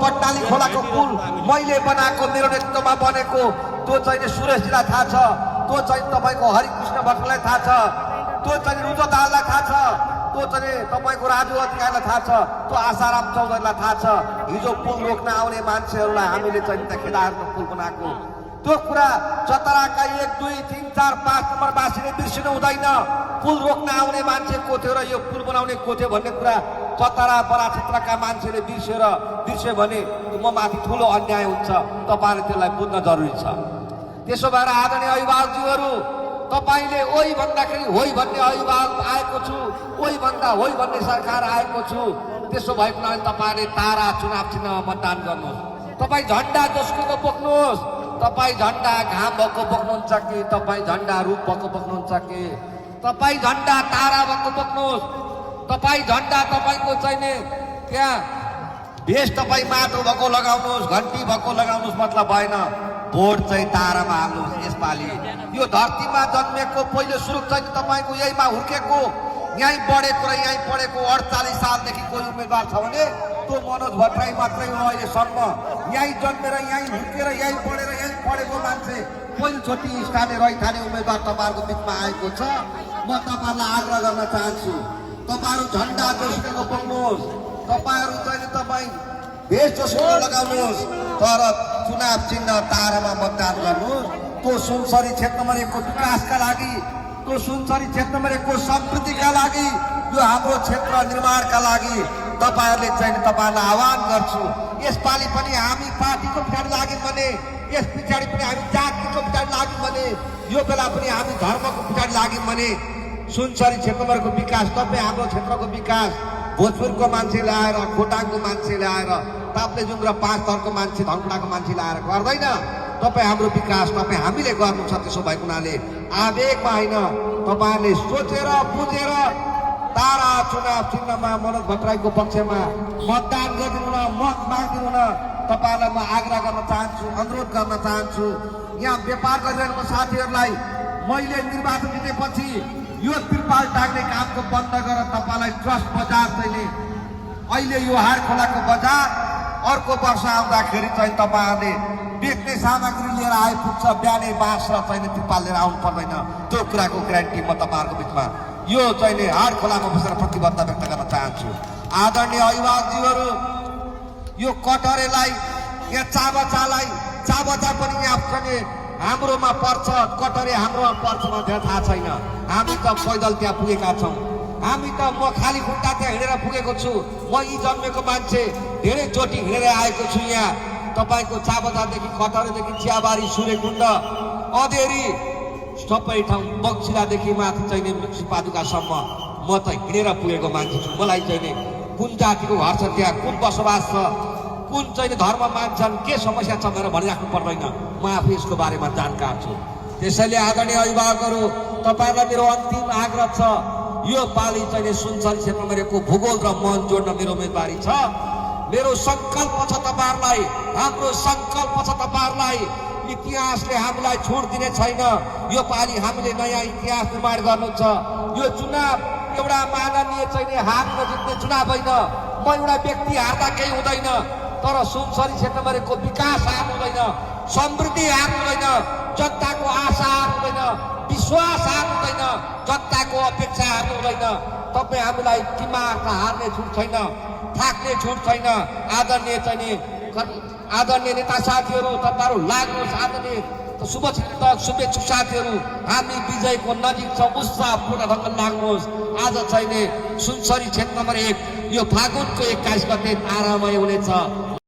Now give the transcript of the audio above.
पट्टाली खोलाको पुल मैले बनाएको मेरो नेतृत्वमा बनेको त्यो चाहिँ सुरेशजीलाई थाहा छ, त्यो चाहिँ तपाईँको हरिकृष्ण भट्टराईलाई थाहा छ, त्यो चाहिँ रुद्र दाहाललाई थाहा छ, त्यो चाहिँ तपाईँको राजु अधिकारीलाई थाहा छ, त्यो आशाराम चौधरीलाई थाहा छ। हिजो पुल रोक्न आउने मान्छेहरूलाई हामीले चाहिँ खेदाहरूको पुल बनाएको त्यो कुरा चतराका 1 2 3 4 5 नम्बरवासीले बिर्सिनु हुँदैन। पुल रोक्न आउने मान्छे को थियो र यो पुल बनाउने को थियो भन्ने कुरा चतरा बरा क्षेत्रका मान्छेले बिर्स्यो भने म माथि ठुलो अन्याय हुन्छ। तपाईँले त्यसलाई बुझ्न जरुरी छ। त्यसो भएर आदरणीय अभिभावकज्यूहरू, तपाईँले ओइ भन्दाखेरि होइ भन्ने अभिभावक आएको छु, ओइ भन्दा होइ भन्ने सरकार आएको छु। त्यसो भएको हुनाले तपाईँले तारा चुनाव चिन्हमा मतदान गर्नुहोस्। तपाईँ झन्डा जसको बोक्नुहोस्, तपाईँ झन्डा घाम भएको बोक्नुहुन्छ कि तपाईँ झन्डा रूप भएको बोक्नुहुन्छ कि तपाईँ झन्डा तारा भएको बोक्नुहोस्। तपाईँ झन्डा तपाईँको चाहिने त्यहाँ भेष तपाईँ माटो भएको लगाउनुहोस्, घन्टी भएको लगाउनुहोस्, मतलब भएन। भोट चाहिँ तारामा हाल्नुहोस्। यसपालि यो धरतीमा जन्मेको पहिलो सुरु चाहिँ तपाईँको यहीँमा हुर्केको, यहीँ बढेको र यहीँ पढेको 48 सालदेखि कोही उम्मेदवार छ भने त्यो मनोज भट्टराई मात्रै हो अहिलेसम्म। यहीँ जन्मेर यहीँ हुर्केर यहीँ पढेर यहीँ पढेको मान्छे पहिलोचोटि स्थानीय रैथाने उम्मेदवार तपाईँहरूको बिचमा आएको छ। म तपाईँहरूलाई आग्रह गर्न चाहन्छु, तपाईँहरू झन्डा जोसुको बोक्नुहोस्, तपाईँहरू चाहिँ तपाईँ भेष जोसुको लगाउनुहोस्, तर चुनाव चिन्ह तारामा मतदान गर्नुहोस्। त्यो सुनसरी क्षेत्रमा रहेको विकासका लागि, त्यो सुनसरी क्षेत्रमा रहेको समृद्धिका लागि, यो हाम्रो क्षेत्र निर्माणका लागि तपाईँहरूले चाहिँ तपाईँहरूलाई आह्वान गर्छु। यसपालि पनि हामी पार्टीको पछाडि लाग्यौँ भने, यस पछाडि पनि हामी जातिको पछाडि लाग्यौँ भने, यो बेला पनि हामी धर्मको पछाडि लाग्यौँ भने सुनसरी क्षेत्रमा रहेको विकास, तपाईँ हाम्रो क्षेत्रको विकास भोजपुरको मान्छे ल्याएर, खोटाङको मान्छे ल्याएर, ताप्लेजुङ र 5 थरको मान्छे धनकुटाको मान्छे ल्याएर गर्दैन। तपाईँ हाम्रो विकास तपाईँ हामीले गर्नु छ। त्यसो भएको हुनाले आवेगमा होइन, तपाईँहरूले सोचेर बुझेर तारा चुनाव चिन्हमा मनोज भट्टराईको पक्षमा मतदान गरिदिनु न, मत मागिदिनु न। तपाईँहरूलाई म आग्रह गर्न चाहन्छु, अनुरोध गर्न चाहन्छु। यहाँ व्यापार गरिरहेको साथीहरूलाई मैले निर्वाचन जितेपछि यो त्रिपाल टाग्ने कामको बन्द गरेर तपाईँलाई ट्रस्ट बजार चाहिँ अहिले यो हार खोलाको बजार अर्को वर्ष आउँदाखेरि चाहिँ तपाईँहरूले बेच्ने सामग्री लिएर आइपुग्छ, बिहानै बाँस र चाहिँ त्रिपाल लिएर आउनु पर्दैन। त्यो कुराको ग्यारेन्टी म तपाईँहरूको बिचमा यो चाहिँ हार खोलामा बसेर प्रतिबद्धता व्यक्त गर्न चाहन्छु। आदरणीय अभिभावकज्यूहरू, यो कटरेलाई यहाँ चाबचालाई, चाबचा पनि यहाँ चाहिँ हाम्रोमा पर्छ, कटरे हाम्रोमा पर्छ भनेर थाहा छैन। हामी त पैदल त्यहाँ पुगेका छौँ। हामी त म खाली खुट्टा त्यहाँ हिँडेर पुगेको छु। म यी जन्मेको मान्छे धेरैचोटि हिँडेर आएको छु। यहाँ तपाईँको चाबचादेखि कटरेदेखि चियाबारी, सूर्यकुण्ड, अधेरी सबै ठाउँ बक्सिलादेखि माथि चाहिँ पादुकासम्म म त हिँडेर पुगेको मान्छे छु। मलाई चाहिँ कुन जातिको घर छ, त्यहाँ कुन बसोबास छ, कुन चाहिँ धर्म मान्छन्, के समस्या छ भनेर भनिराख्नु पर्दैन। म आफू यसको बारेमा जानकार छु। त्यसैले आदरणीय अभिभावकहरू, तपाईँहरूलाई मेरो अन्तिम आग्रह छ, यो पालि चाहिँ सुनसरी क्षेत्रमा रहेको भूगोल र मन जोड्न मेरो उम्मेदवारी छ। मेरो सङ्कल्प छ तपाईँहरूलाई, हाम्रो सङ्कल्प छ तपाईँहरूलाई। इतिहासले हामीलाई छुट दिने छैन। यो पालि हामीले नयाँ इतिहास निर्माण गर्नु छ। यो चुनाव एउटा माननीय चाहिँ हार्न जित्ने चुनाव होइन। म एउटा व्यक्ति हार्दा केही हुँदैन, तर सुनसरी क्षेत्रमा रहेको विकास हार्नु हुँदैन, समृद्धि हार्नु हुँदैन, जनताको आशा हार्नु हुँदैन, विश्वास हार्नु हुँदैन, जनताको अपेक्षा हार्नु हुँदैन। तपाईँ हामीलाई दिमागमा हार्ने छुट छैन, थाक्ने छुट छैन। आदरणीय नेता साथीहरू, तपाईँहरू लाग्नुहोस्। आदरणीय शुभेच्छुक साथीहरू, हामी विजयको नजिक छ, उत्साहपूर्ण ढङ्गले लाग्नुहोस्। आज चाहिँ सुनसरी क्षेत्रमा यो फागुनको 21 गते तारामय हुनेछ।